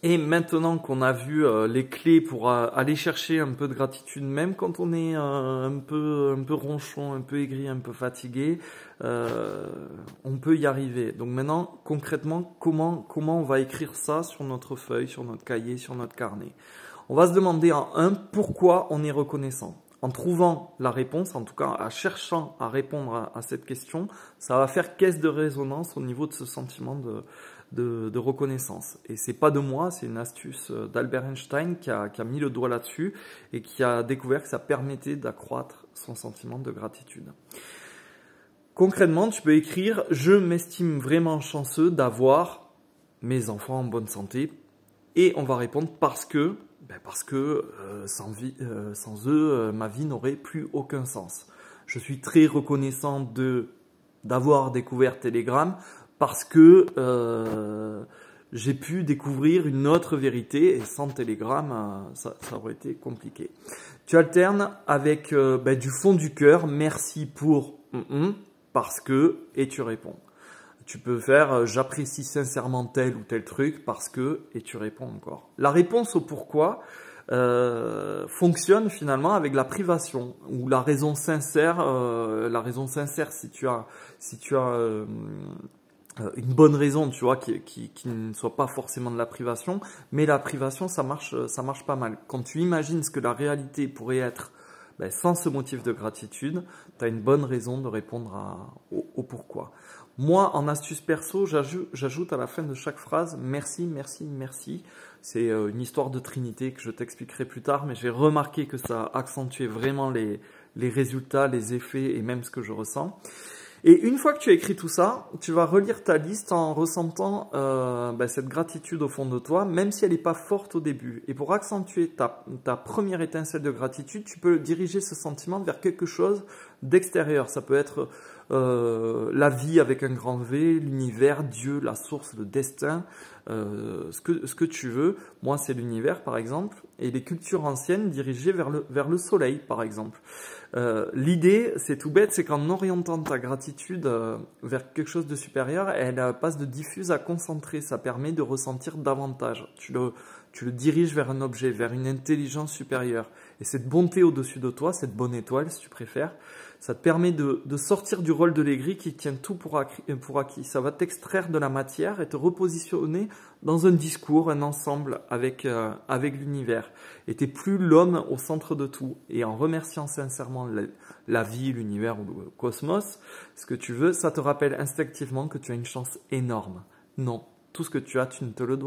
Et maintenant qu'on a vu les clés pour aller chercher un peu de gratitude, même quand on est un peu ronchon, un peu aigri, un peu fatigué, on peut y arriver. Donc maintenant, concrètement, comment on va écrire ça sur notre feuille, sur notre cahier, sur notre carnet? On va se demander en un pourquoi on est reconnaissant. En trouvant la réponse, en tout cas en cherchant à répondre à cette question, ça va faire caisse de résonance au niveau de ce sentiment de reconnaissance. Et c'est pas de moi, c'est une astuce d'Albert Einstein qui a mis le doigt là-dessus et qui a découvert que ça permettait d'accroître son sentiment de gratitude. Concrètement, tu peux écrire « Je m'estime vraiment chanceux d'avoir mes enfants en bonne santé » et on va répondre « Parce que… » Parce que sans eux, ma vie n'aurait plus aucun sens. Je suis très reconnaissant d'avoir découvert Telegram parce que j'ai pu découvrir une autre vérité et sans Telegram, ça aurait été compliqué. Tu alternes avec du fond du cœur, merci pour parce que et tu réponds. Tu peux faire j'apprécie sincèrement tel ou tel truc parce que et tu réponds encore. La réponse au pourquoi fonctionne finalement avec la privation ou la raison sincère. Si tu as une bonne raison, tu vois, qui ne soit pas forcément de la privation, mais la privation ça marche pas mal. Quand tu imagines ce que la réalité pourrait être sans ce motif de gratitude, tu as une bonne raison de répondre au pourquoi. Moi, en astuce perso, j'ajoute à la fin de chaque phrase « merci, merci, merci ». C'est une histoire de trinité que je t'expliquerai plus tard, mais j'ai remarqué que ça accentuait vraiment les résultats, les effets et même ce que je ressens. Et une fois que tu as écrit tout ça, tu vas relire ta liste en ressentant cette gratitude au fond de toi, même si elle n'est pas forte au début. Et pour accentuer ta première étincelle de gratitude, tu peux diriger ce sentiment vers quelque chose d'extérieur. Ça peut être la vie avec un grand V, l'univers, Dieu, la source, le destin, ce que tu veux. Moi, c'est l'univers, par exemple, et les cultures anciennes dirigées vers le soleil, par exemple. L'idée, c'est tout bête, c'est qu'en orientant ta gratitude vers quelque chose de supérieur, elle passe de diffuse à concentré. Ça permet de ressentir davantage. Tu le diriges vers un objet, vers une intelligence supérieure. Et cette bonté au-dessus de toi, cette bonne étoile, si tu préfères, ça te permet de sortir du rôle de l'aigri qui tient tout pour acquis. Ça va t'extraire de la matière et te repositionner dans un discours, un ensemble avec l'univers. Et tu n'es plus l'homme au centre de tout. Et en remerciant sincèrement la vie, l'univers ou le cosmos, ce que tu veux, ça te rappelle instinctivement que tu as une chance énorme. Non, tout ce que tu as, tu ne te le dois pas.